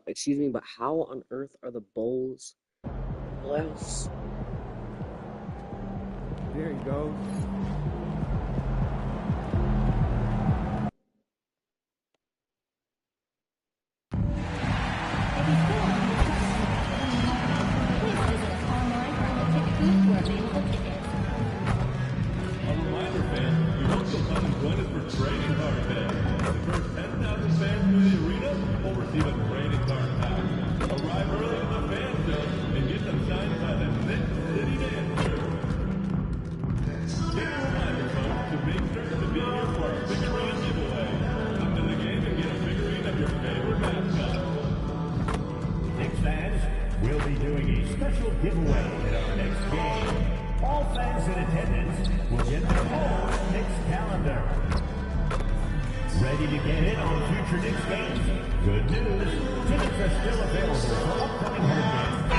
excuse me, but how on earth are the Bulls? Bless. There he goes. We'll be doing a special giveaway at our next game. All fans in attendance will get their own Knicks calendar. Ready to get in on future Knicks games? Good news. Tickets are still available for upcoming home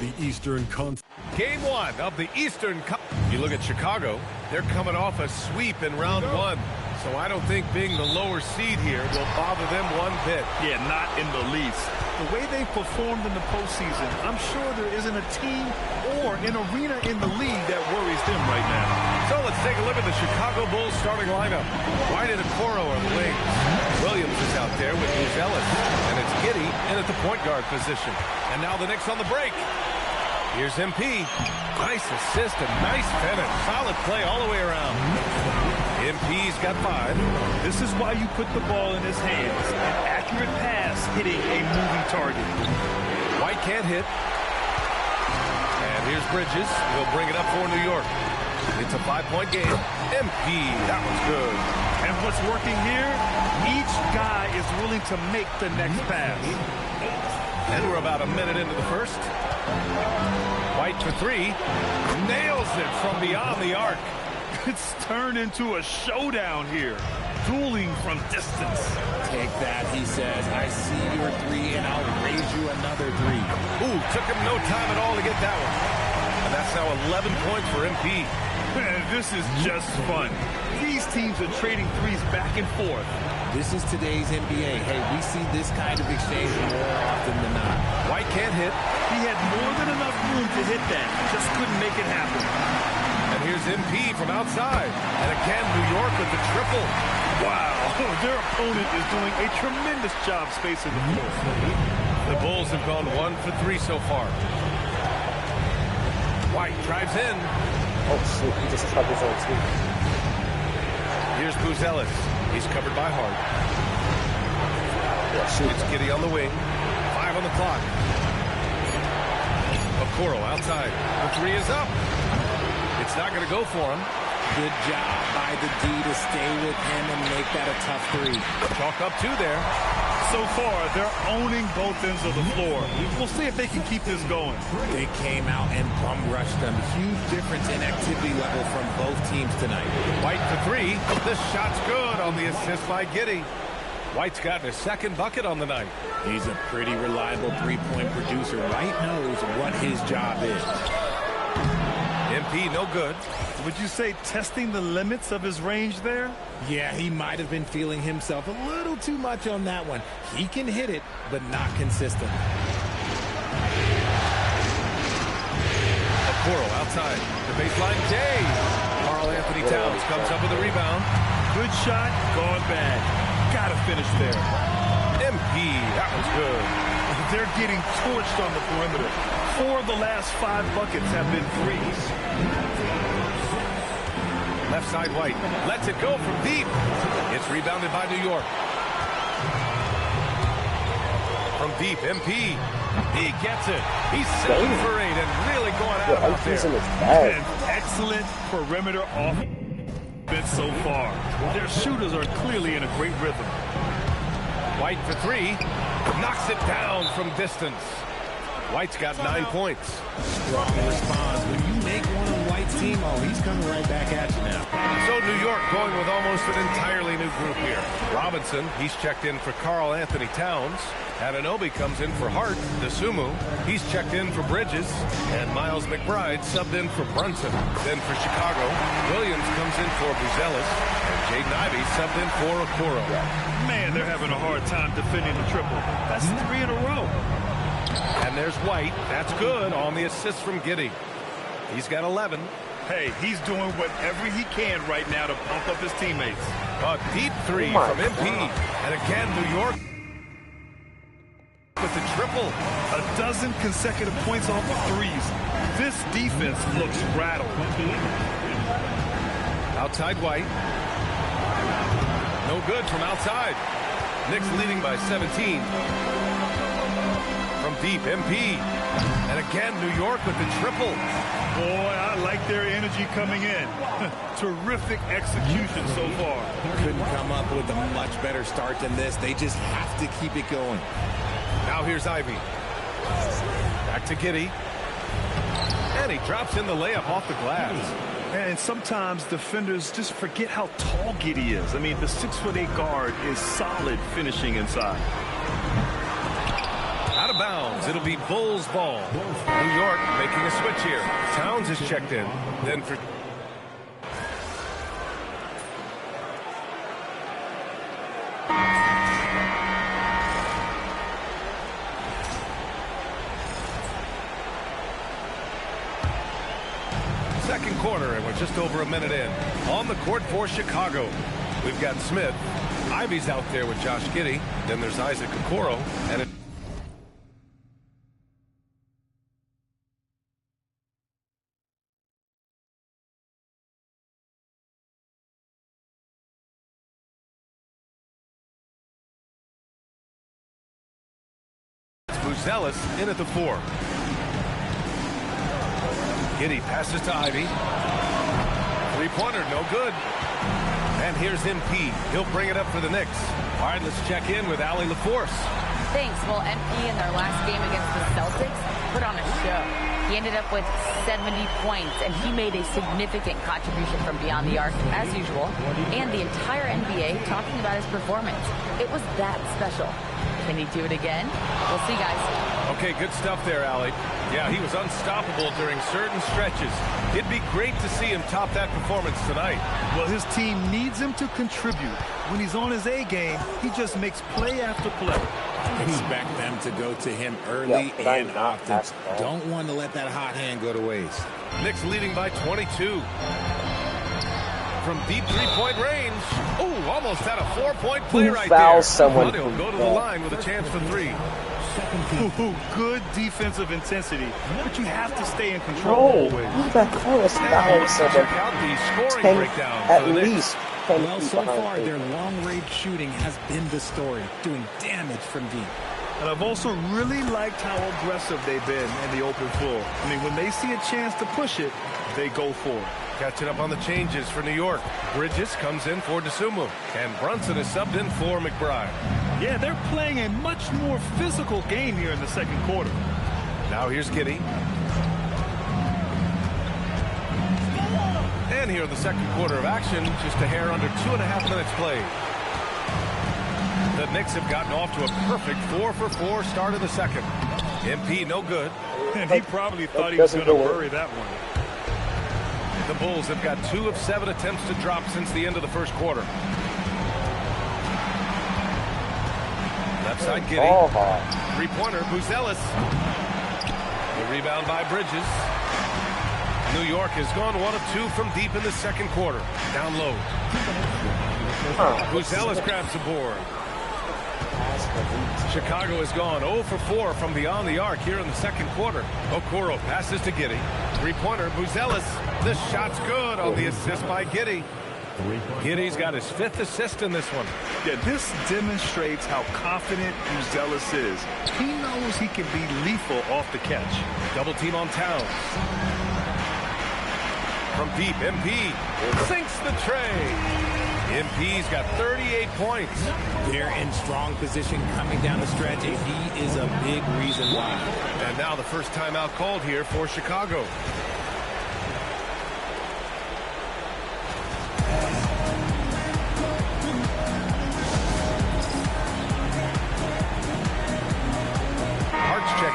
games. The Eastern Conference. Game 1 of the Eastern Conference. You look at Chicago, they're coming off a sweep in round 1. So I don't think being the lower seed here will bother them one bit. Yeah, not in the least. The way they performed in the postseason, I'm sure there isn't a team or an arena in the league that worries them right now. So let's take a look at the Chicago Bulls starting lineup. White and Okoro are the wings. Williams is out there with Ellis. And it's Giddey in at the point guard position. And now the Knicks on the break. Here's MP. Nice assist and nice finish. Solid play all the way around. MP's got 5. This is why you put the ball in his hands. An accurate pass hitting a moving target. White can't hit. And here's Bridges. He'll bring it up for New York. It's a 5-point game. MP, that one's good. And what's working here? Each guy is willing to make the next pass. And we're about a minute into the first. White for 3. Nails it from beyond the arc. It's turned into a showdown here. Dueling from distance. Take that, he says. I see your 3, and I'll raise you another 3. Ooh, took him no time at all to get that one. And that's now 11 points for MP. Man, this is just fun. These teams are trading threes back and forth. This is today's NBA. Hey, we see this kind of exchange more often than not. White can't hit. He had more than enough room to hit that. Just couldn't make it happen. And here's MP from outside. And again, New York with the triple. Wow, their opponent is doing a tremendous job spacing the floor. The Bulls have gone 1 for 3 so far. White drives in. Oh, shoot. He just chucked his own team. Here's Buzelis. He's covered by Hart. Yeah, shoot. It's Giddey on the wing. 5 on the clock. Okoro outside. The 3 is up. It's not going to go for him. Good job by the D to stay with him and make that a tough 3. Chalk up 2 there. So far, they're owning both ends of the floor. We'll see if they can keep this going. They came out and bum rushed them. Huge difference in activity level from both teams tonight. White for 3. The shot's good on the assist by Giddey. White's gotten his 2nd bucket on the night. He's a pretty reliable 3-point producer. White knows what his job is. MP no good. Would you say testing the limits of his range there? Yeah, he might have been feeling himself a little too much on that one. He can hit it, but not consistent. Okoro outside. The baseline Day. Karl-Anthony Towns comes up with a rebound. Good shot, gone bad. Gotta finish there. MP, that one's good. They're getting torched on the perimeter. 4 of the last 5 buckets have been threes. Left side White. Lets it go from deep. It's rebounded by New York. From deep, MP. He gets it. He's 7 for 8 and really going out there. An excellent perimeter offense so far. Their shooters are clearly in a great rhythm. White for 3. Knocks it down from distance. White's got 9 points. Strong response. When you make one on White's team, oh, he's coming right back at you now. So New York going with almost an entirely new group here. Robinson, he's checked in for Karl-Anthony Towns. Anunoby comes in for Hart. DeSumo, he's checked in for Bridges. And Miles McBride subbed in for Brunson. Then for Chicago, Williams comes in for Buzelis. And Jaden Ivey subbed in for Okoro. Man, they're having a hard time defending the triple. That's 3 in a row. And there's White. That's good on the assist from Giddey. He's got 11. Hey, he's doing whatever he can right now to pump up his teammates. A deep three Oh from MP. And again, New York with the triple. A dozen consecutive points off of threes. This defense looks rattled. Outside White. No good from outside. Knicks leading by 17. From deep, MP. And again, New York with the triple. Boy, I like their energy coming in. Terrific execution so far. Couldn't come up with a much better start than this. They just have to keep it going. Now here's Ivey. Back to Giddey. And he drops in the layup off the glass. And sometimes defenders just forget how tall Giddey is. I mean, the 6'8" guard is solid finishing inside. Out of bounds. It'll be Bulls ball. New York making a switch here. Towns is checked in. Then for second quarter, and we're just over a minute in. On the court for Chicago, we've got Smith. Ivey's out there with Josh Giddey. Then there's Isaac Okoro. And Buzelis in at the 4. Giddey passes to Ivey. Three-pointer, no good. And here's MP. He'll bring it up for the Knicks. All right, let's check in with Allie LaForce. Thanks. Well, MP in their last game against the Celtics put on a show. He ended up with 70 points, and he made a significant contribution from beyond the arc, as usual. And the entire NBA talking about his performance. It was that special. Can he do it again? We'll see, guys. Okay, good stuff there, Allie. Yeah, he was unstoppable during certain stretches. It'd be great to see him top that performance tonight. Well, his team needs him to contribute. When he's on his A game, he just makes play after play. Expect them to go to him early and often. Don't want to let that hot hand go to waste. Knicks leading by 22. From deep three-point range. Oh, almost had a 4-point play right there. Someone He'll go to the line with a chance for 3. Good defensive intensity, but you have to stay in control. Who the hell is fouling someone? Check out the scoring 10, breakdown at for the Knicks. least 10 Well, feet so behind far, me. their long-range shooting has been the story, doing damage from deep. And I've also really liked how aggressive they've been in the open floor. I mean, when they see a chance to push it, they go for it. Catching up on the changes for New York. Bridges comes in for DeSumo. And Brunson is subbed in for McBride. Yeah, they're playing a much more physical game here in the second quarter. Now here's Giddey. And here in the second quarter of action, just a hair under 2.5 minutes played. The Knicks have gotten off to a perfect 4-for-4 start of the second. MP no good. And he probably thought he was going to bury that one. The Bulls have got 2 of 7 attempts to drop since the end of the first quarter. Left side Giddey. Three-pointer, Buzelis. The rebound by Bridges. New York has gone 1 of 2 from deep in the second quarter. Down low. Buzelis grabs the board. Chicago has gone 0 for 4 from beyond the arc here in the second quarter. Okoro passes to Giddey. Three-pointer, Buzelis. The shot's good on the assist by Giddey. Giddey's got his 5th assist in this one. Yeah, this demonstrates how confident Buzelis is. He knows he can be lethal off the catch. Double team on Towns. From deep, MP sinks the tray. MP's got 38 points. They're in strong position coming down the stretch, and he is a big reason why. And now the first timeout called here for Chicago.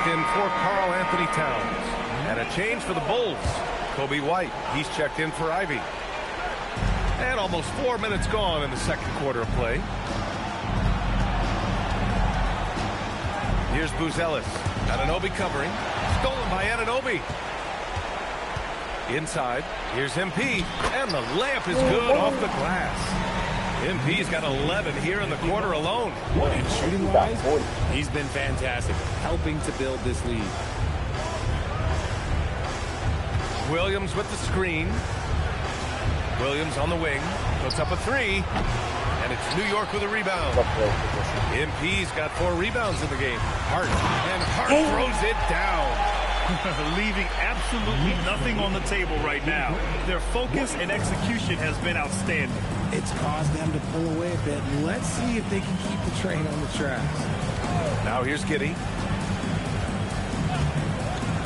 checked in for Karl Anthony Towns. And a change for the Bulls. Kobe White, he's checked in for Ivy. And almost 4 minutes gone in the second quarter of play. Here's Buzelis. Anunoby covering. Stolen by Anunoby. Inside. Here's MP. And the layup is good off the glass. MP's got 11 here in the quarter alone. And shooting-wise, he's been fantastic, helping to build this lead. Williams with the screen. Williams on the wing. Puts up a three. And it's New York with a rebound. MP's got 4 rebounds in the game. Hart. And Hart throws it down. Leaving absolutely nothing on the table right now. Their focus and execution has been outstanding. It's caused them to pull away a bit. Let's see if they can keep the train on the tracks. Now here's Giddey.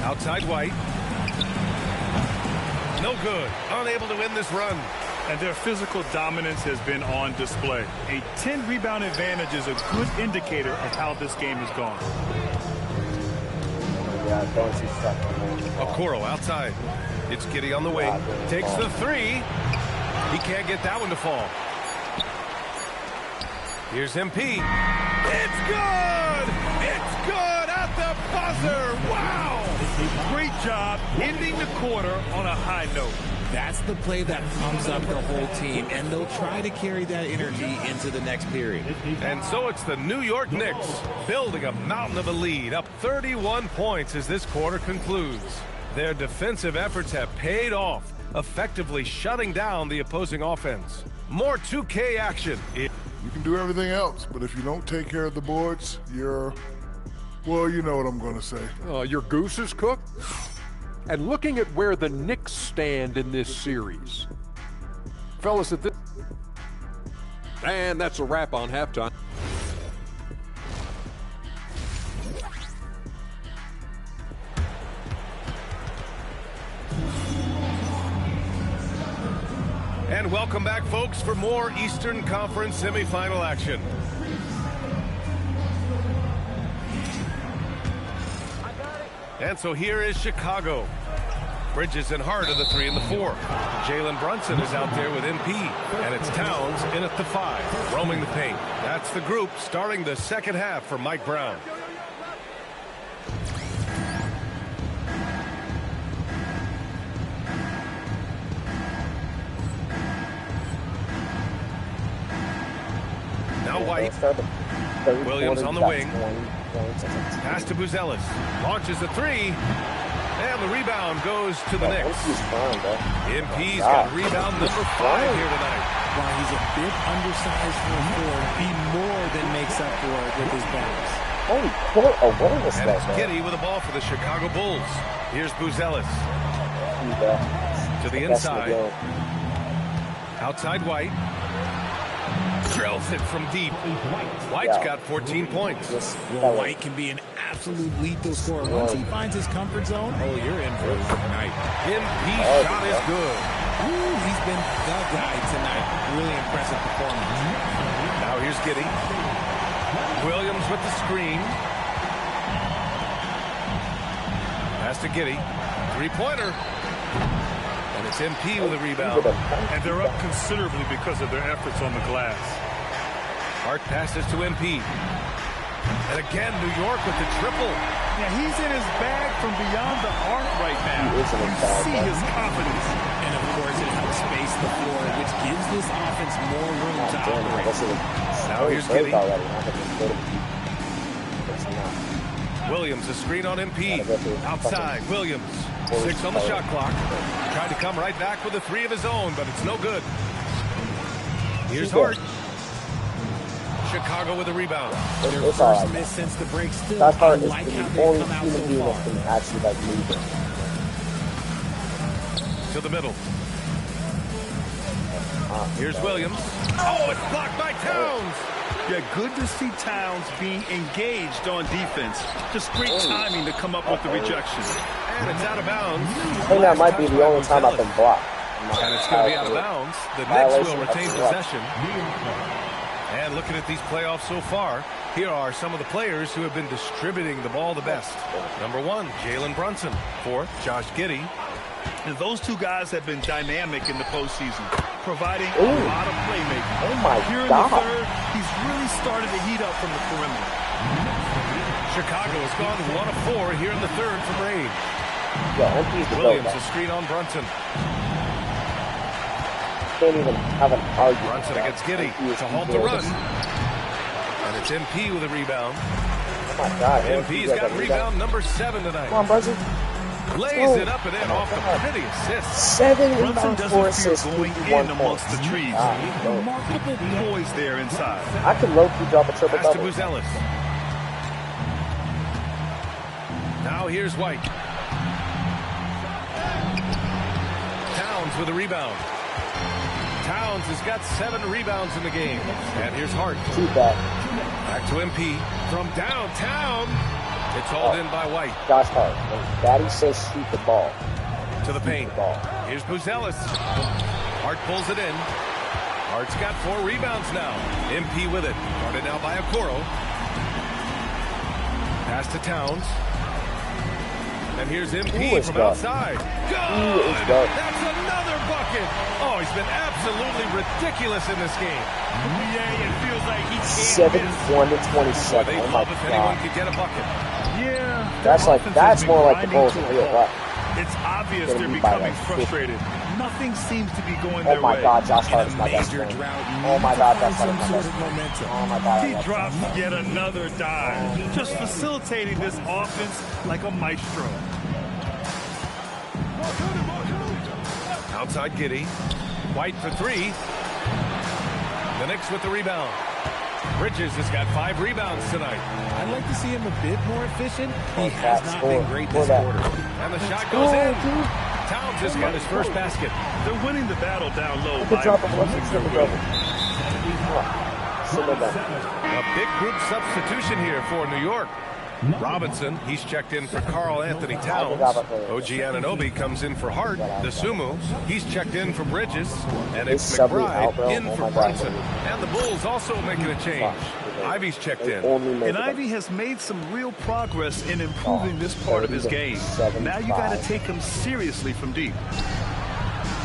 Outside White. No good. Unable to win this run. And their physical dominance has been on display. A 10-rebound advantage is a good indicator of how this game has gone. Okoro outside. It's Giddey on the wing. Takes the three. He can't get that one to fall. Here's MP. It's good! It's good at the buzzer! Wow! Great job ending the quarter on a high note. That's the play that pumps up the whole team, and they'll try to carry that energy into the next period. And so it's the New York Knicks building a mountain of a lead, up 31 points as this quarter concludes. Their defensive efforts have paid off, effectively shutting down the opposing offense. More 2K action. You can do everything else, but if you don't take care of the boards, you're, well, you know what I'm going to say. Your goose is cooked? And looking at where the Knicks stand in this series. Fellas, at this... And that's a wrap on halftime. And welcome back, folks, for more Eastern Conference semifinal action. And so here is Chicago. Bridges and Hart are the 3 and the 4. Jalen Brunson is out there with MP. And it's Towns in at the 5, roaming the paint. That's the group starting the second half for Mike Brown. Now White. Williams on the wing. Pass to Buzelis. Launches the 3. And the rebound goes to the Knicks. MP's got rebound number 5 here tonight. While he's a bit undersized for a forward, he more than makes up for it with his bounce. And it's Giddey with the ball for the Chicago Bulls. Here's Buzelis. To the inside. Outside White. Drills it from deep. White's got 14 points. Well, White can be an absolute lethal scorer. Once he finds his comfort zone, oh, you're in for a good night. MP's shot is good. Ooh, he's been the guy tonight. Really impressive performance. Now here's Giddey. Williams with the screen. Pass to Giddey. 3-pointer. And it's MP with a rebound. And they're up considerably because of their efforts on the glass. Hart passes to MP. And again, New York with the triple. Yeah, he's in his bag from beyond the arc right now. You see his confidence. And of course, it helps space the floor, which gives this offense more room to operate. Now here's Giddey. Williams, a screen on MP. Outside, Williams. 6 on the shot clock. Tried to come right back with a 3 of his own, but it's no good. Here's Hart. Chicago with a rebound. Their first miss since the break. Still, I like how they come out so far. To the middle. Here's Williams. Oh, it's blocked by Towns. Yeah, good to see Towns being engaged on defense. Just great timing to come up with the rejection. And it's out of bounds. I think that might be the only time I've been blocked. And it's going to be out of bounds. The Knicks will retain possession. And looking at these playoffs so far, Here are some of the players who have been distributing the ball the best. Number 1, Jalen Brunson. 4th, Josh Giddey. And those two guys have been dynamic in the postseason, providing a lot of playmaking. Oh my Here in God. the third, he's really started to heat up from the perimeter. Chicago has gone 1 of 4 here in the third from range. Yo, MP's the Williams, dope, a screen on Brunson. Can't even have an argument. Brunson against Giddey to halt the run. And it's MP with a rebound. Oh my God. MP's got rebound number 7 tonight. Come on, Brunson. Lays it up and in off the pretty assist. 7 Brunson rebounds, 4 doesn't fear assists, going 51 in amongst points. the trees. Remarkable poise there inside. I could low-key drop a Pass to triple-double. Buzelis. Now here's White. Towns with a rebound. Towns has got 7 rebounds in the game. And here's Hart. Keep that. Back to MP. From downtown. It's hauled in by White. Josh Hart. When Daddy says shoot the ball. To the paint. Shoot the ball. Here's Buzelis. Hart pulls it in. Hart's got 4 rebounds now. MP with it. Guarded now by Okoro. Pass to Towns. And here's MP from outside. Good! That's another bucket! Oh, he's been absolutely ridiculous in this game. Yeah, it feels like he can't 71 to 27. They'd Oh my love if anyone God. could get a bucket. Yeah. That's more like the Bulls in real life. It's obvious Gonna they're be by becoming like 50. frustrated. Nothing seems to be going Oh their my way. God, Josh Hart is my best Major friend. drought. Oh my God, that's some like my sort best of friend. momentum. Oh my God. He drops yet another dive, just facilitating this offense like a maestro. Outside Giddey. White for 3. The Knicks with the rebound. Bridges has got 5 rebounds tonight. I'd like to see him a bit more efficient. He Oh, has that not score. been great Score this that. quarter. And the shot goes in. Towns has got his first basket. They're winning the battle down low. Good by drop of improving their triple-double. A big group substitution here for New York. Robinson, he's checked in for Karl Anthony Towns. OG Anunoby comes in for Hart. The Sumo, he's checked in for Bridges. And it's McBride in for Brunson. And the Bulls also making a change. Ivy's checked in. And Ivy has made some real progress in improving this part of his game. Now you got to take him seriously from deep.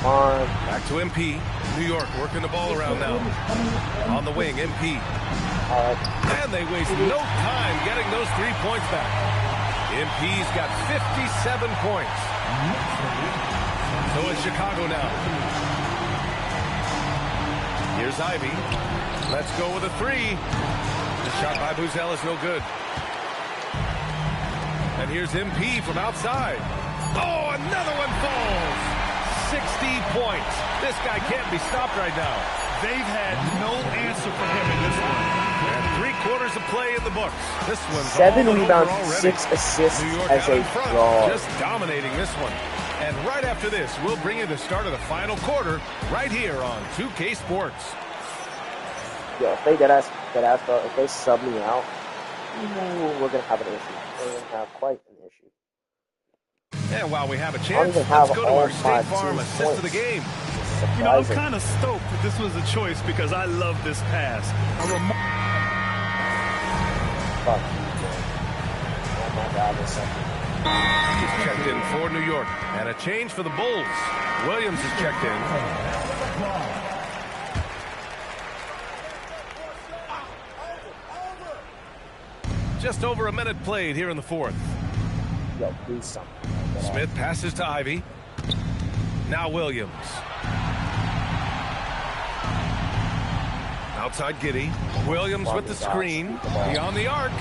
Back to MP. New York working the ball around now. On the wing, MP. And they waste no time getting those 3 points back. MP's got 57 points. So it's Chicago now. Here's Ivy. Let's go with a 3. The shot by Buzelis is no good. And here's MP from outside. Oh, another one falls. 60 points. This guy can't be stopped right now. They've had no answer for him in this one. And 3/4 of play in the books. This one's 7 all rebounds, over already. 6 assists New York as out a in front, draw. just dominating this one. And right after this, we'll bring you the start of the final quarter right here on 2K Sports. Yo, if they bro, if they sub me out, we're gonna have an issue. We're gonna have quite an issue. And while we have a I don't chance, even have let's go to all our my State Farm team's assist of the points. game. You know, I'm kind of stoked that this was a choice because I love this pass. Fuck. Oh my God, this second. Just checked in for New York. And a change for the Bulls. Williams is checked in. Just over a minute played here in the fourth. Yo, do something. Smith passes to Ivy. Now Williams. Outside Giddey. Williams with the screen. Beyond the arc.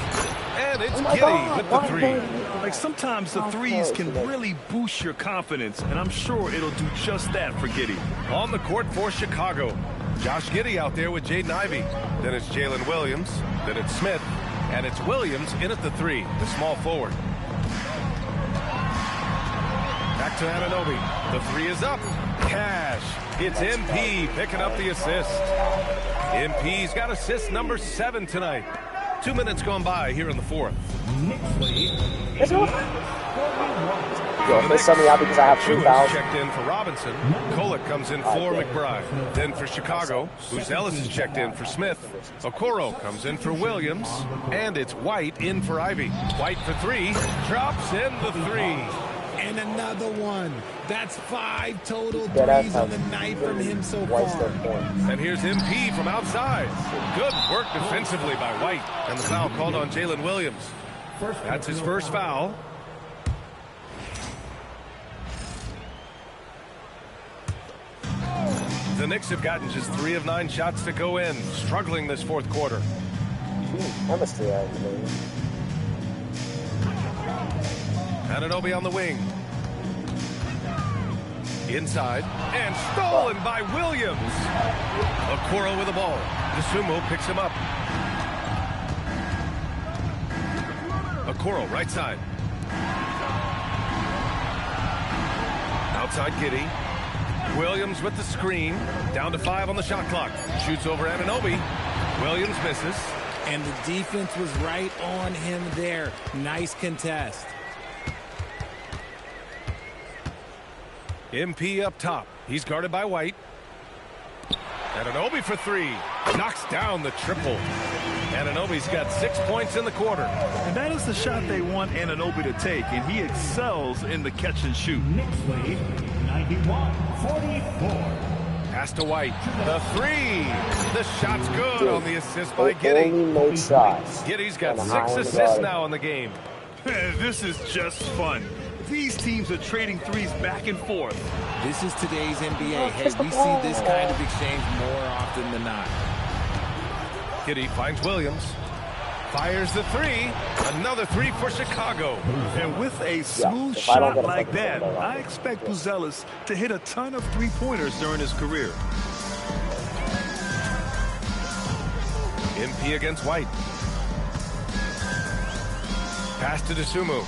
And it's Giddey with the 3. Like sometimes the threes can really boost your confidence, and I'm sure it'll do just that for Giddey. On the court for Chicago. Josh Giddey out there with Jaden Ivey. Then it's Jalen Williams. Then it's Smith. And it's Williams in at the 3, the small forward. Back to Anunoby. The 3 is up. Cash. It's MP picking up the assist. MP's got assist number 7 tonight. 2 minutes gone by here in the fourth. Let's go. Yo, if they sub me out because I have 2 fouls. Checked in for Robinson. Kolek comes in for McBride. Then for Chicago, Buzelis is checked in for Smith. Okoro comes in for Williams. And it's White in for Ivy. White for 3. Drops in the 3. And another one. That's 5 total threes on the night from him so far. And here's MP from outside. Good work defensively by White. And the foul called on Jalen Williams. That's his first foul. The Knicks have gotten just 3 of 9 shots to go in, struggling this fourth quarter. Chemistry, Anunoby on the wing. Inside, and stolen by Williams. Okoro with the ball. DeSumo picks him up. Okoro, right side. Outside Giddey. Williams with the screen. Down to 5 on the shot clock. Shoots over Anunoby. Williams misses. And the defense was right on him there. Nice contest. MP up top. He's guarded by White. Anunoby for 3. Knocks down the triple. Anunoby's got 6 points in the quarter. And that is the shot they want Anunoby to take, and he excels in the catch and shoot. Knicks lead 91-44. Pass to White. The 3. The shot's good on the assist by Giddey. Giddey's got 6 assists now in the game. This is just fun. These teams are trading threes back and forth. This is today's NBA. Hey, we see this kind of exchange more often than not. Giddey finds Williams. Fires the 3. Another 3 for Chicago. And with a smooth shot like that, I expect Buzelis to hit a ton of three-pointers during his career. MP against White. Pass to DeSumo.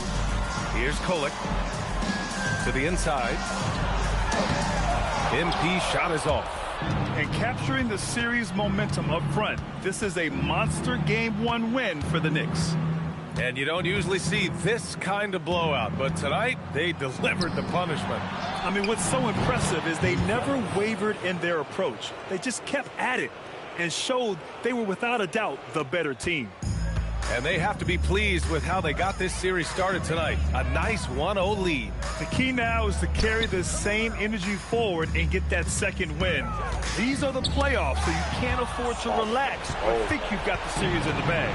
Here's Kolek to the inside. MP shot is off. And capturing the series momentum up front, this is a monster Game 1 win for the Knicks. And you don't usually see this kind of blowout, but tonight they delivered the punishment. I mean, what's so impressive is they never wavered in their approach. They just kept at it and showed they were without a doubt the better team. And they have to be pleased with how they got this series started tonight. A nice 1-0 lead. The key now is to carry this same energy forward and get that second win. These are the playoffs, so you can't afford to relax or think you've got the series in the bag.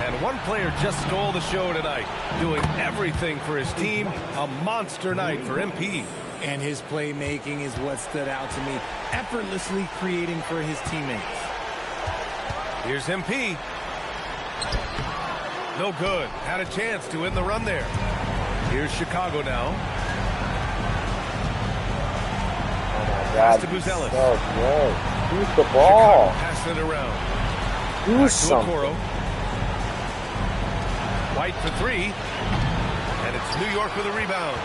And one player just stole the show tonight, doing everything for his team. A monster night for MP. And his playmaking is what stood out to me, effortlessly creating for his teammates. Here's MP. No good. Had a chance to end the run there. Here's Chicago now. Oh my Pass God. to Buzelis. Oh, man. Use the ball. Passing it around. Do something. Okoro. White for 3. And it's New York with a rebound.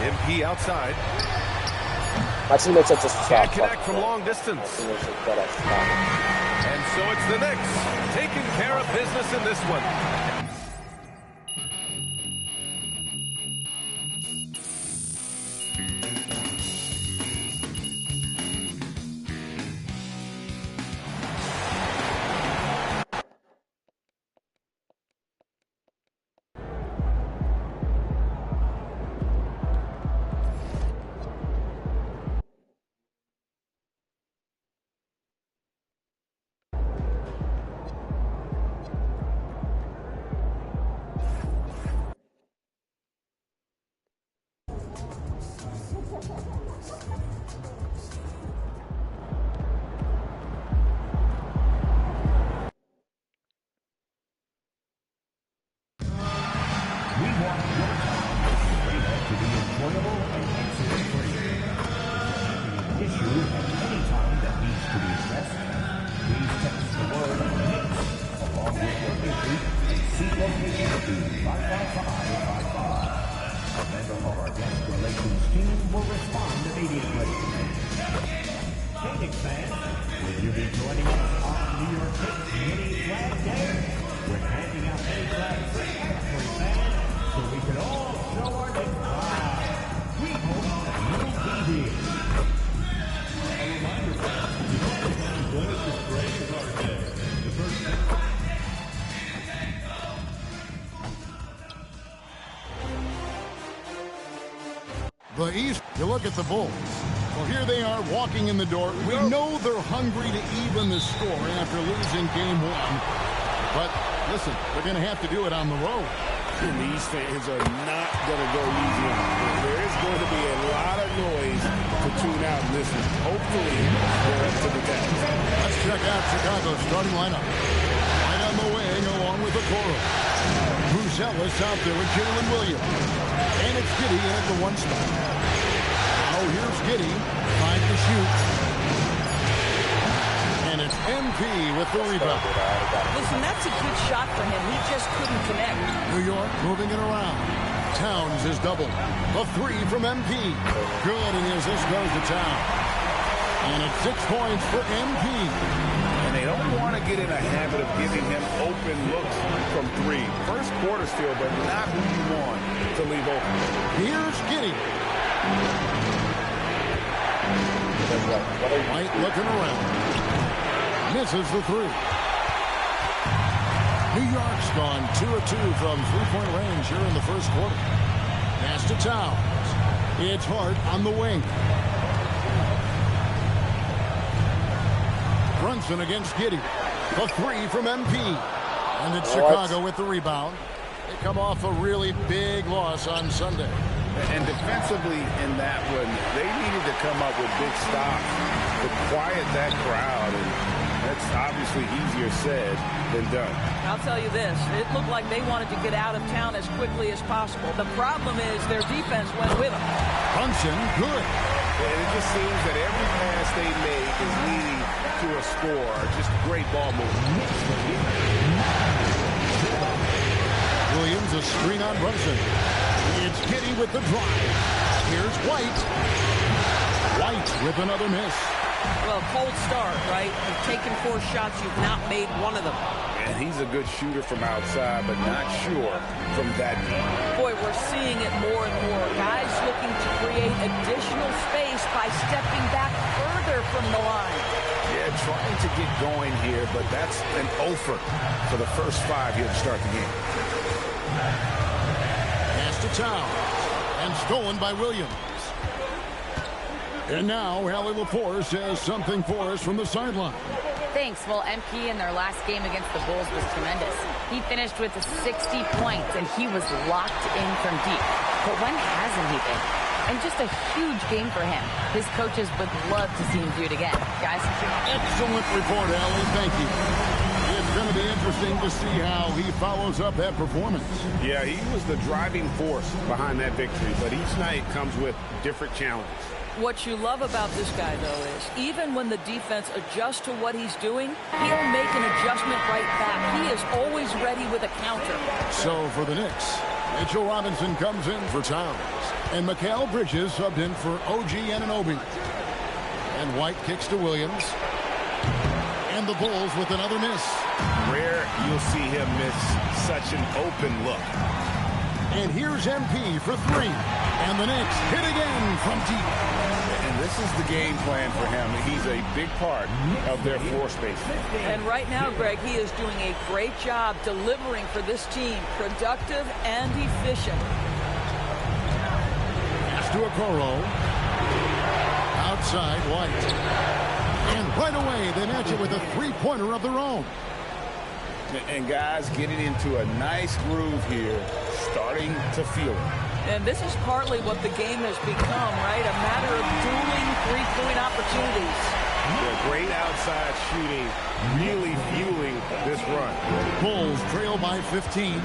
MP outside. My teammates are just Can't connect from long distance. And so it's the Knicks taking care of business in this one. With handing out many flags for every fan The East, you look at the Bulls. Well, here they are walking in the door. We know they're hungry to even the score after losing game one. But listen, they're going to have to do it on the road. And these fans are not going to go easy on them. There is going to be a lot of noise to tune out in this one. Hopefully, they're up to the task. Let's check out Chicago's starting lineup. Right on the wing, along with Okoro. Bruce Ellis out there with Jalen Williams. And it's Giddey in at the one spot. Now here's Giddey, trying to shoot. And it's MP with the rebound. Listen, that's a good shot for him. He just couldn't connect. New York moving it around. Towns is double. A three from MP. Good, and as this goes to Towns. And it's 6 points for MP. And they don't want to get in a habit of giving him open looks from three. First quarter still, but not who you want to leave open. Here's Giddey. White looking around. Misses the three. New York's gone 2 of 2 from three-point range here in the first quarter. Pass to Towns. It's Hart on the wing. Brunson against Giddey. The three from MP. And it's Chicago with the rebound. They come off a really big loss on Sunday. And defensively in that one, they needed to come up with big stops to quiet that crowd. And that's obviously easier said than done. I'll tell you this. It looked like they wanted to get out of town as quickly as possible. The problem is their defense went with them. Brunson, good. And it just seems that every pass they make is leading to a score. Just great ball movement. Williams, a screen on Brunson. It's Giddey with the drive. Here's White. White with another miss. Well, cold start, right? You've taken 4 shots. You've not made one of them. And he's a good shooter from outside, but not sure from that deep. Boy, we're seeing it more and more. Guys looking to create additional space by stepping back further from the line. Yeah, trying to get going here, but that's an offer for the first 5 here to start the game. Pass to Towns, and stolen by Williams. And now, Allie LaForce has something for us from the sideline. Thanks. Well, MP in their last game against the Bulls was tremendous. He finished with 60 points, and he was locked in from deep. But when hasn't he been? And just a huge game for him. His coaches would love to see him do it again. Guys? Excellent report, Allie. Thank you. It's going to be interesting to see how he follows up that performance. Yeah, he was the driving force behind that victory, but each night comes with different challenges. What you love about this guy, though, is even when the defense adjusts to what he's doing, he'll make an adjustment right back. He is always ready with a counter. So for the Knicks, Mitchell Robinson comes in for Towns. And Mikal Bridges subbed in for OG Anunoby. And White kicks to Williams. And the Bulls with another miss. Rare you'll see him miss such an open look. And here's MP for 3. And the Knicks hit again from deep. And this is the game plan for him. He's a big part of their floor space. And right now, Greg, he is doing a great job delivering for this team. Productive and efficient. Pass to Okoro. Outside, White. And right away, they match it with a three-pointer of their own. And guys getting into a nice groove here, starting to feel it. And this is partly what the game has become, right? A matter of dueling three-point opportunities. Yeah, great outside shooting, really fueling this run. Bulls trail by 15.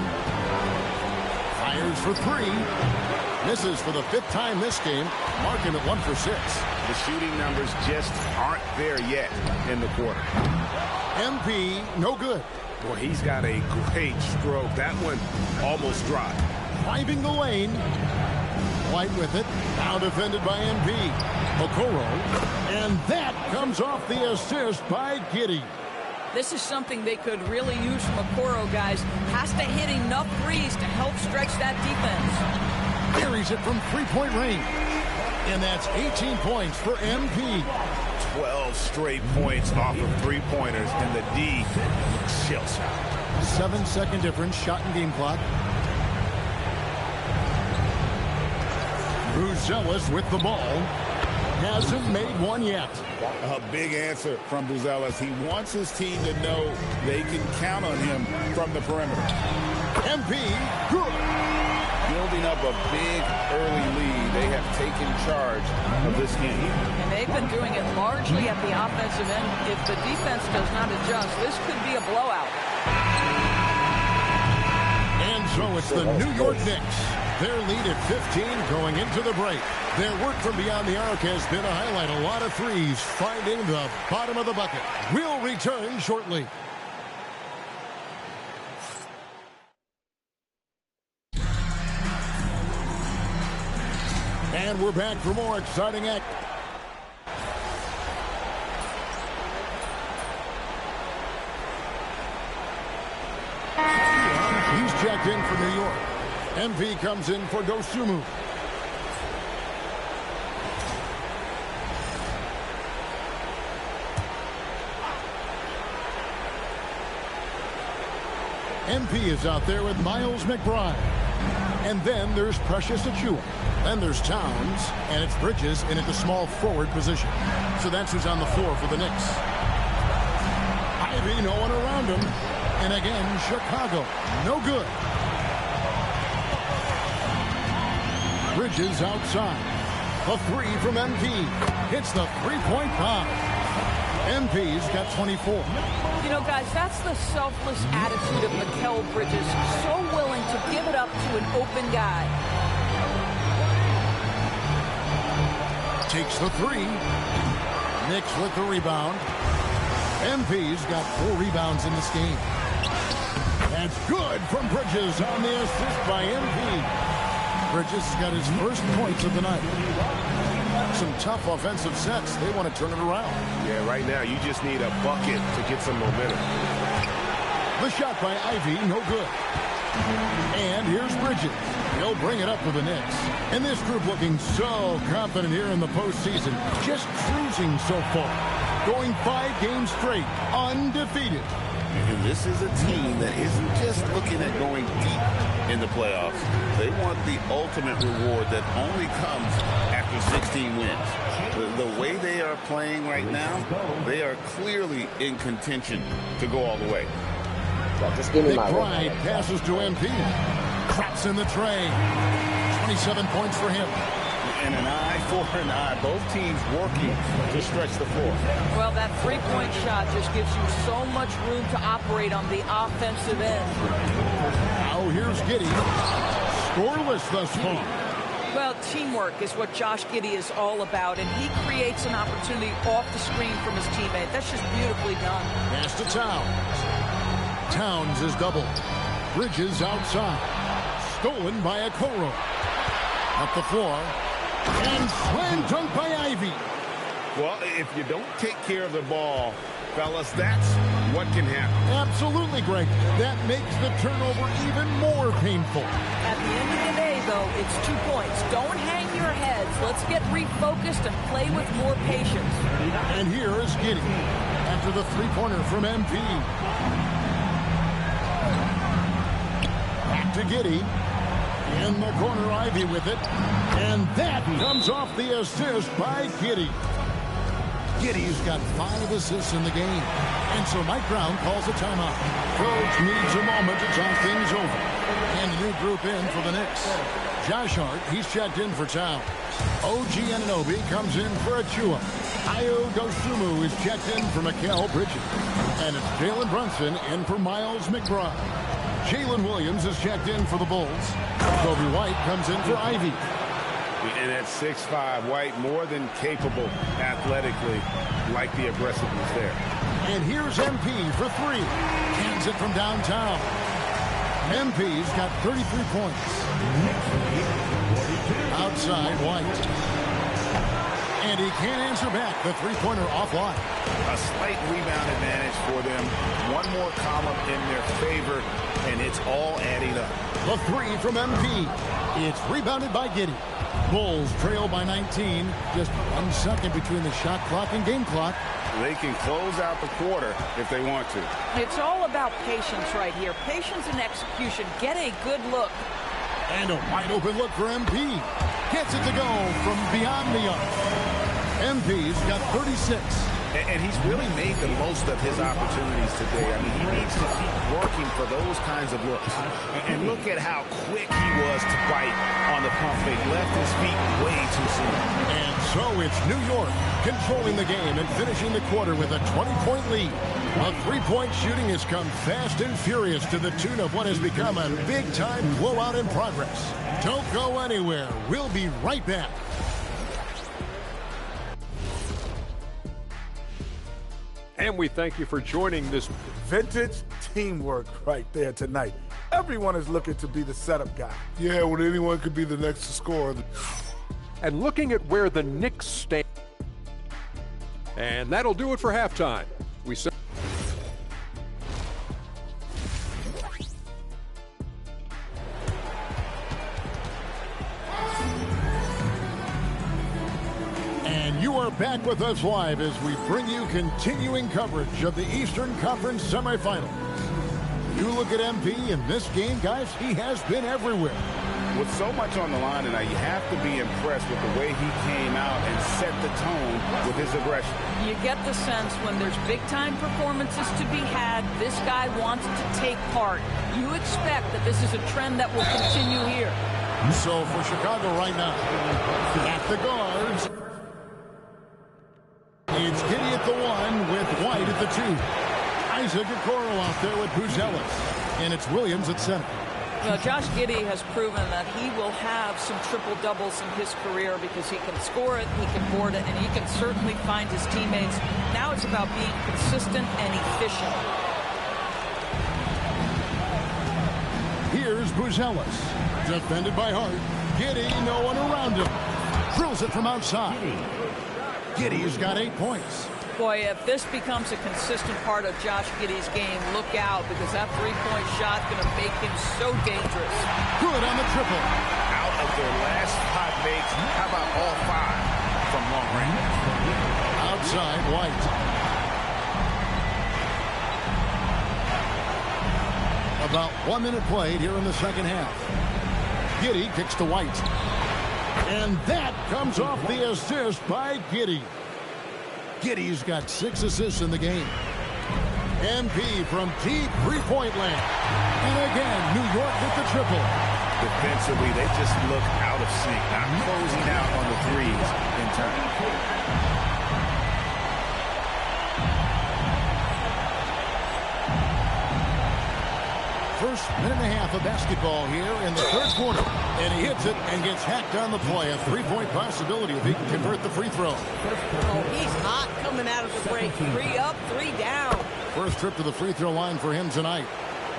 Fires for 3. Misses for the 5th time this game, marking it 1 for 6. The shooting numbers just aren't there yet in the quarter. MP, no good. Boy, he's got a great stroke. That one almost dropped. Driving the lane. White with it. Now defended by MP. Okoro. And that comes off the assist by Giddey. This is something they could really use from Okoro, guys. Has to hit enough threes to help stretch that defense. Carries it from three-point range. And that's 18 points for MP. 12 straight points off of three-pointers, and the D looks shell-shocked. 7-second difference, shot and game clock. Buzelis with the ball. Hasn't made one yet. A big answer from Buzelis. He wants his team to know they can count on him from the perimeter. MP, good. Building up a big early lead. They have taken charge of this game. And they've been doing it largely at the offensive end. If the defense does not adjust, this could be a blowout. And so it's the New York Knicks. Their lead at 15 going into the break. Their work from beyond the arc has been a highlight. A lot of threes finding the bottom of the bucket. We'll return shortly. And we're back for more exciting act. He's checked in for New York. MP comes in for Dosunmu. MP is out there with Miles McBride. And then there's Precious Achiuwa. Then there's Towns, and it's Bridges in at the small forward position. So that's who's on the floor for the Knicks. Ivy, no one around him. And again, Chicago, no good. Bridges outside. A three from MP. Hits the three-point bomb. MP's got 24. You know, guys, that's the selfless attitude of Mikal Bridges. So willing to give it up to an open guy. Takes the three. Knicks with the rebound. MP's got 4 rebounds in this game. That's good from Bridges on the assist by MP. Bridges got his first points of the night. Some tough offensive sets. They want to turn it around. Yeah, right now you just need a bucket to get some momentum. The shot by Ivy, no good. And here's Bridges. He'll bring it up for the Knicks. And this group looking so confident here in the postseason. Just cruising so far. Going 5 games straight, undefeated. And this is a team that isn't just looking at going deep in the playoffs. They want the ultimate reward that only comes after 16 wins. The way they are playing right now, they are clearly in contention to go all the way. Just give me my McBride passes to MP. Crops in the tray. 27 points for him. And an eye for an eye. Both teams working to stretch the floor. Well, that three-point shot just gives you so much room to operate on the offensive end. Now here's Giddey. Scoreless thus far. Well, teamwork is what Josh Giddey is all about, and he creates an opportunity off the screen from his teammate. That's just beautifully done. Pass to Towns. Towns is doubled. Bridges outside. Stolen by Okoro. Up the floor. And slam dunk by Ivy. Well, if you don't take care of the ball, fellas, that's what can happen. Absolutely, Greg. That makes the turnover even more painful. At the end of the day, though, it's 2 points. Don't hang your heads. Let's get refocused and play with more patience. And here is Giddey after the three-pointer from MP. Back to Giddey. In the corner, Ivy with it. And that comes off the assist by Giddey. Giddey's got 5 assists in the game. And so Mike Brown calls a timeout. Coach needs a moment to talk things over. And a new group in for the Knicks. Josh Hart, he's checked in for Towns. OG Anunoby comes in for Achiuwa. Ayo Dosunmu is checked in for Mikal Bridges. And it's Jalen Brunson in for Miles McBride. Jalen Williams is checked in for the Bulls. Kobe White comes in for Ivy. And at 6'5", White more than capable athletically, like the aggressiveness there. And here's MP for 3. Cans it from downtown. MP's got 33 points. Outside White. And he can't answer back. The three-pointer offline. A slight rebound advantage for them. One more column in their favor, and it's all adding up. The 3 from MP. It's rebounded by Giddey. Bulls trail by 19. Just 1 second between the shot clock and game clock. They can close out the quarter if they want to. It's all about patience right here. Patience and execution. Get a good look. And a wide open look for MP. Gets it to go from beyond the arc. MP's got 36. And he's really made the most of his opportunities today. I mean, he needs to keep working for those kinds of looks. And look at how quick he was to bite on the pump fake. Left his feet way too soon. And so it's New York controlling the game and finishing the quarter with a 20-point lead. A three-point shooting has come fast and furious to the tune of what has become a big-time blowout in progress. Don't go anywhere. We'll be right back. And we thank you for joining this vintage teamwork right there tonight. Everyone is looking to be the setup guy. Yeah, when anyone could be the next to score. And looking at where the Knicks stand. And that'll do it for halftime. We said You are back with us live as we bring you continuing coverage of the Eastern Conference semifinals. You look at MP in this game, guys, he has been everywhere. With so much on the line tonight, you have to be impressed with the way he came out and set the tone with his aggression. You get the sense when there's big-time performances to be had, this guy wants to take part. You expect that this is a trend that will continue here. So for Chicago right now, at the guards, it's Giddey at the 1 with White at the 2. Isaac Okoro out there with Buzelis. And it's Williams at center. Well, Josh Giddey has proven that he will have some triple-doubles in his career because he can score it, he can board it, and he can certainly find his teammates. Now it's about being consistent and efficient. Here's Buzelis. Defended by Hart. Giddey, no one around him. Drills it from outside. Giddey's got 8 points. Boy, if this becomes a consistent part of Josh Giddey's game, look out, because that three-point shot is going to make him so dangerous. Good on the triple. Out of their last 5 makes, how about all 5 from long range? Outside, White. About 1 minute played here in the second half. Giddey kicks to White. And that comes off the assist by Giddey. Giddey's got 6 assists in the game. MP from deep three-point land. And again, New York with the triple. Defensively, they just look out of sync, not closing out on the threes in time. First minute and a half of basketball here in the third quarter. And he hits it and gets hacked on the play. A three-point possibility if he can convert the free throw. Oh, he's hot coming out of the break. 3 up, 3 down. First trip to the free throw line for him tonight.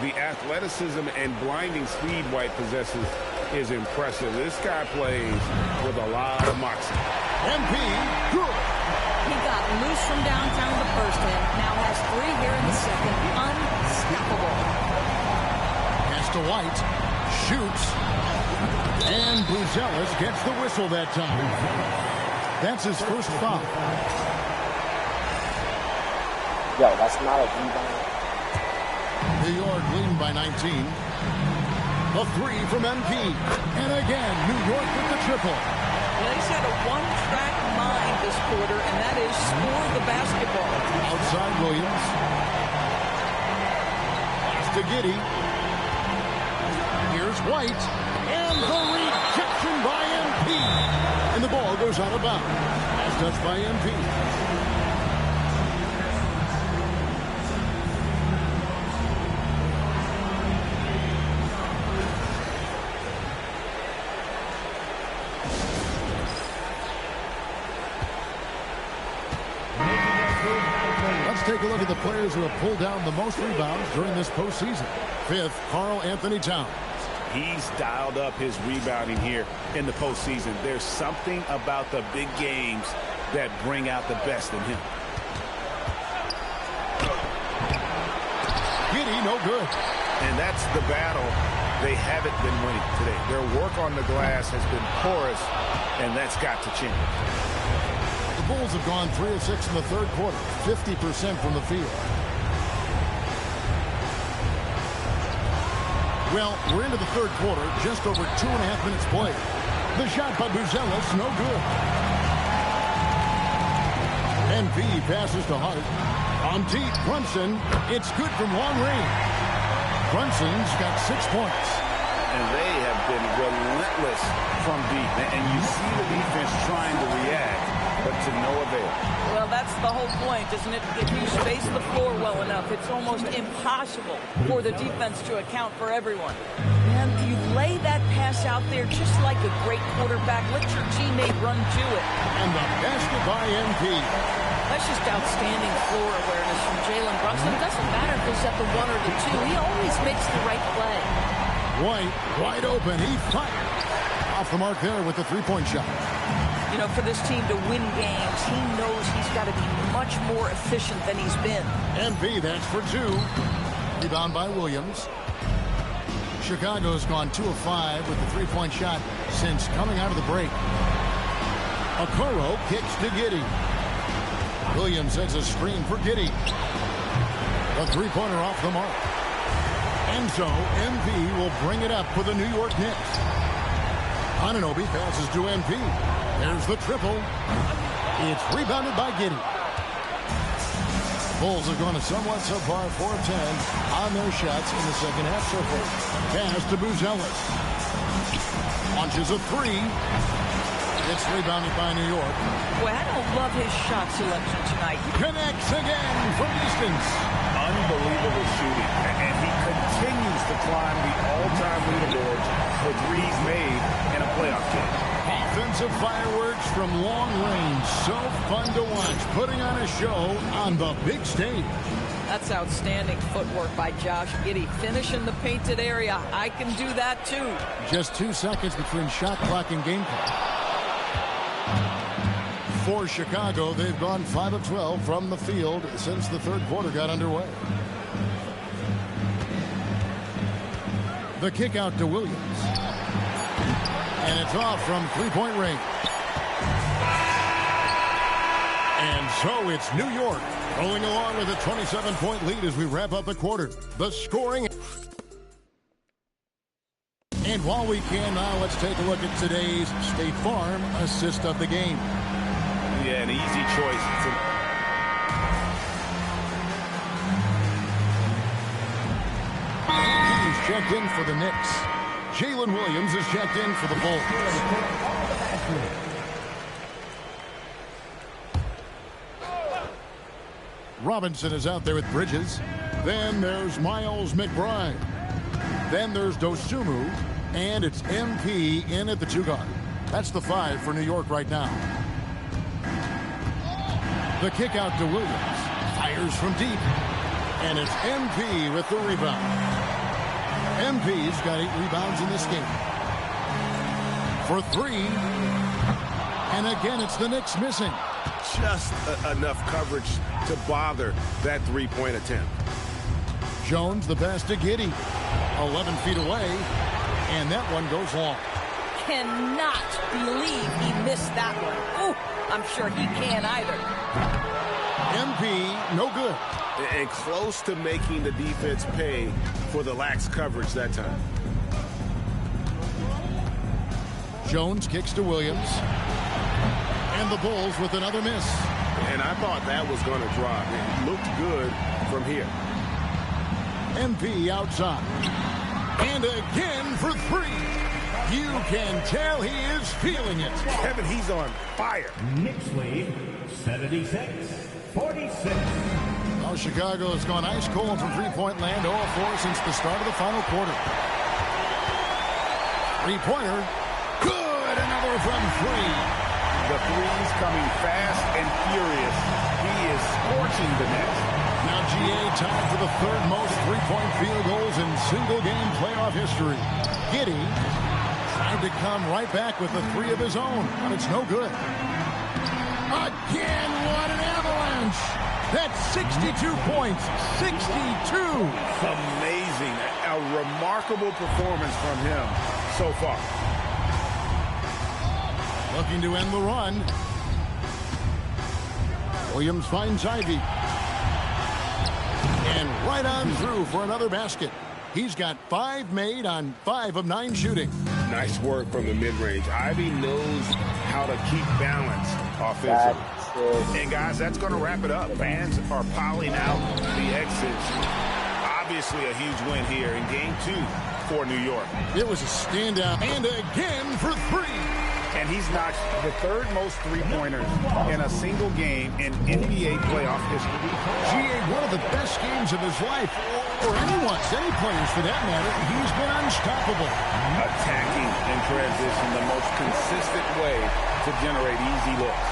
The athleticism and blinding speed White possesses is impressive. This guy plays with a lot of moxie. MP, good. He got loose from downtown the first half. Now has 3 here in the second. Unstoppable. To White, shoots, and Buzelis gets the whistle that time. That's his first foul. Yo, that's not a rebound. New York leading by 19. A 3 from MP. And again, New York with the triple. Yeah, he's had a one-track mind this quarter, and that is score the basketball. Outside Williams. Pass to Giddey. Here's White, and the rejection by MP. And the ball goes out of bounds. As touched by MP. Let's take a look at the players who have pulled down the most rebounds during this postseason. 5th, Karl-Anthony Towns. He's dialed up his rebounding here in the postseason. There's something about the big games that bring out the best in him. Giddey, no good. And that's the battle they haven't been winning today. Their work on the glass has been porous, and that's got to change. The Bulls have gone 3 of 6 in the third quarter, 50% from the field. Well, we're into the third quarter, just over 2.5 minutes played. The shot by Buzelis, no good. NP passes to Hart. On deep, Brunson. It's good from long range. Brunson's got 6 points. And they have been relentless from deep. And you see the defense trying to react, but to no avail. Well, that's the whole point, isn't it? If you space the floor well enough, it's almost impossible for the defense to account for everyone. And you lay that pass out there just like a great quarterback. Let your teammate run to it. And the basket by NP. That's just outstanding floor awareness from Jalen Brunson. It doesn't matter if he's at the 1 or the 2. He always makes the right play. White, wide open. He fired. Off the mark there with the three-point shot. You know, for this team to win games, he knows he's got to be much more efficient than he's been. NP, that's for 2. Rebound by Williams. Chicago's gone 2 of 5 with the three-point shot since coming out of the break. Okoro kicks to Giddey. Williams sets a screen for Giddey. A three-pointer off the mark. And so NP will bring it up for the New York Knicks. Anunoby passes to NP. There's the triple. It's rebounded by Giddey. Bulls have gone a somewhat subpar 4-10 on their shots in the second half so far. Pass to Buzelis. Launches a 3. It's rebounded by New York. Boy, I don't love his shot selection tonight. Connects again from distance. Unbelievable shooting. And he continues to climb the all-time leaderboards for threes made in a playoff game. Offensive fireworks from long range. So fun to watch. Putting on a show on the big stage. That's outstanding footwork by Josh Giddey. Finish in the painted area. I can do that too. Just 2 seconds between shot clock and game clock. For Chicago, they've gone 5 of 12 from the field since the third quarter got underway. The kick out to Williams. And it's off from three-point range. And so it's New York rolling along with a 27-point lead as we wrap up the quarter. The scoring. And while we can now, let's take a look at today's State Farm assist of the game. Yeah, an easy choice. He's checked in for the Knicks. Jalen Williams is checked in for the Bulls. Robinson is out there with Bridges. Then there's Miles McBride. Then there's Dosunmu. And it's MP in at the 2 guard. That's the 5 for New York right now. The kick out to Williams. Fires from deep. And it's MP with the rebound. MP's got 8 rebounds in this game. For 3. And again, it's the Knicks missing. Just enough coverage to bother that three-point attempt. Jones, the pass to Giddey. 11 feet away. And that one goes long. Cannot believe he missed that one. Ooh, I'm sure he can't either. MP, no good. And close to making the defense pay for the lax coverage that time. Jones kicks to Williams. And the Bulls with another miss. And I thought that was going to drop. It looked good from here. MP outside. And again for 3. You can tell he is feeling it. Kevin, he's on fire. Knicks lead 76-46. Well, Chicago has gone ice cold from three-point land 0-4 since the start of the final quarter. Three-pointer. Good. Another from 3. The threes coming fast and furious. He is scorching the net. Now GA tied for the 3rd most three-point field goals in single-game playoff history. Giddey tried to come right back with the 3 of his own, but it's no good. Again, what an avalanche! That's 62 points. 62! Amazing. A remarkable performance from him so far. Looking to end the run. Williams finds Ivy. And right on through for another basket. He's got 5 made on 5 of 9 shooting. Nice work from the mid-range. Ivy knows how to keep balance offensively. And, guys, that's going to wrap it up. Fans are piling out the exits. Obviously a huge win here in Game 2 for New York. It was a standout. And again for 3. And he's knocked the 3rd most three-pointers in a single game in NBA playoff history. GA, one of the best games of his life, or anyone's, any players for that matter. He's been unstoppable. Attacking in transition, the most consistent way to generate easy looks.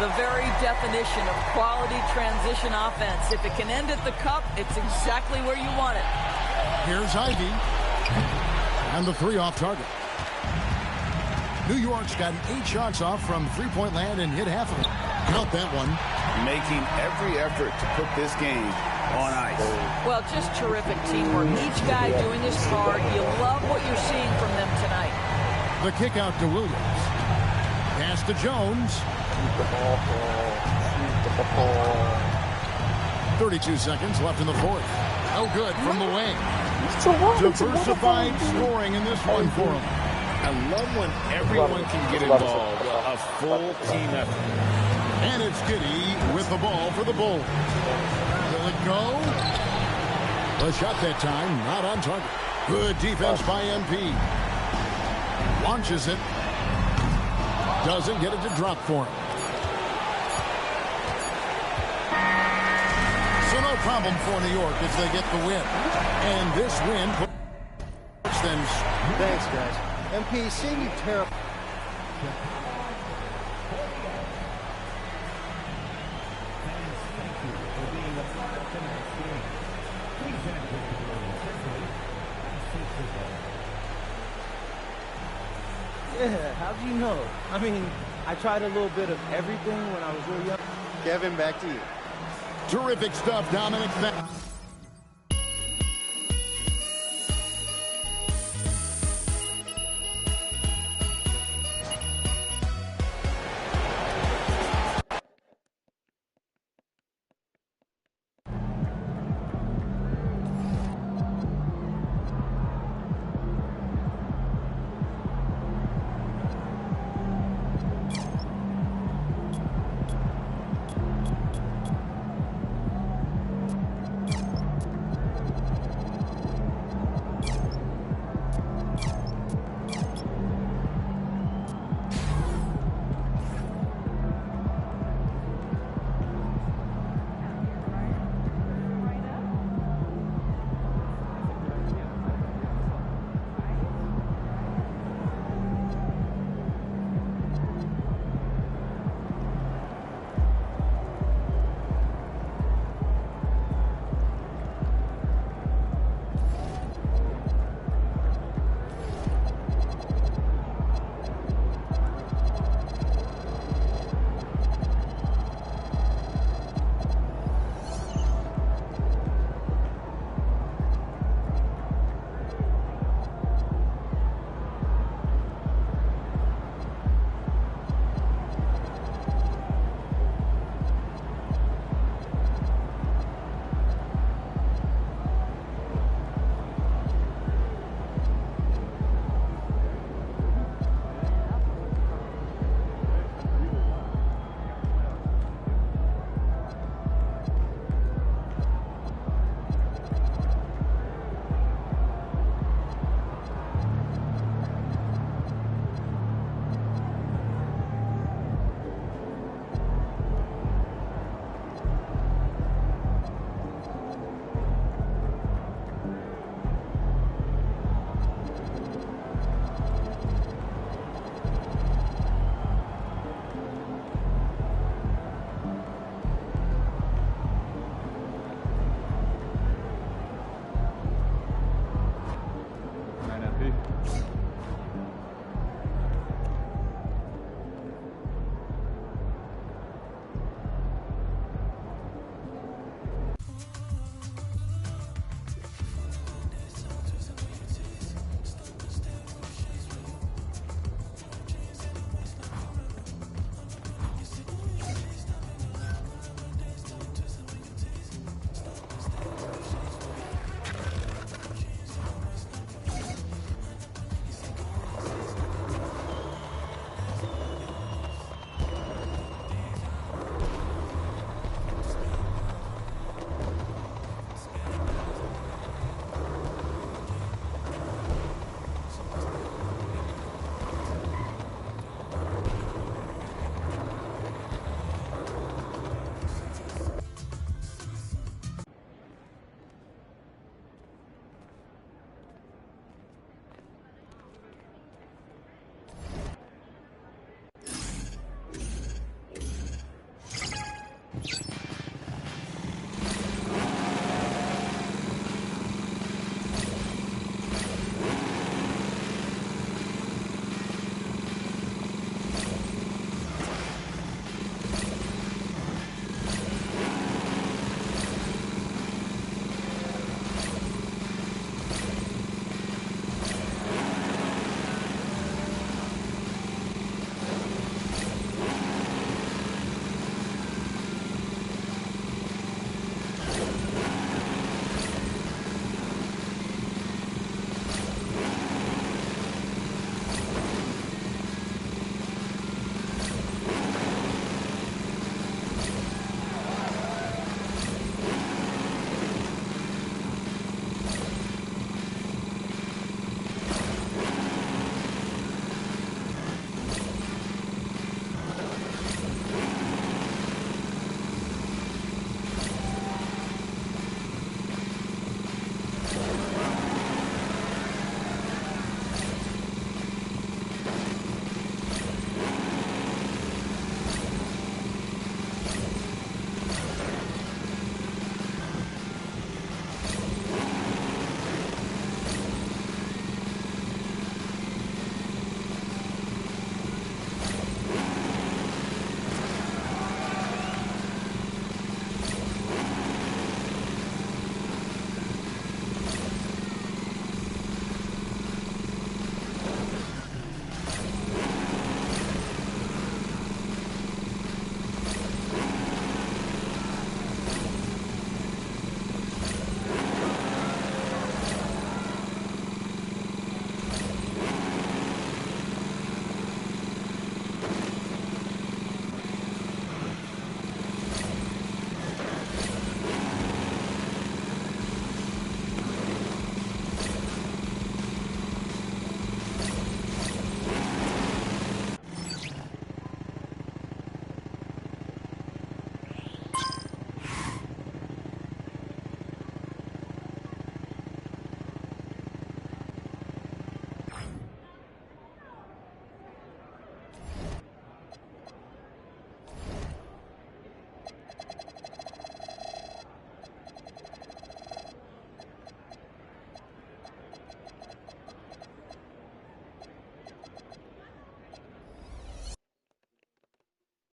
The very definition of quality transition offense. If it can end at the cup, it's exactly where you want it. Here's Ivy. And the 3 off target. New York's gotten 8 shots off from three-point land and hit half of it. Count that one. Making every effort to put this game on ice. Well, just terrific teamwork. Each guy doing his part. You love what you're seeing from them tonight. The kick out to Williams. Pass to Jones. 32 seconds left in the 4th. No good from the wing. Diversified scoring in this one for him. I love when everyone can get involved. A full team effort. And it's Giddey with the ball for the Bulls. Will it go? The shot that time, not on target. Good defense by MP. Launches it. Doesn't get it to drop for him. So no problem for New York as they get the win. And this win puts them. Thanks, guys. MP, seeing you tear up. Yeah, how'd you know? I mean, I tried a little bit of everything when I was real young. Kevin, back to you. Terrific stuff, Dominic.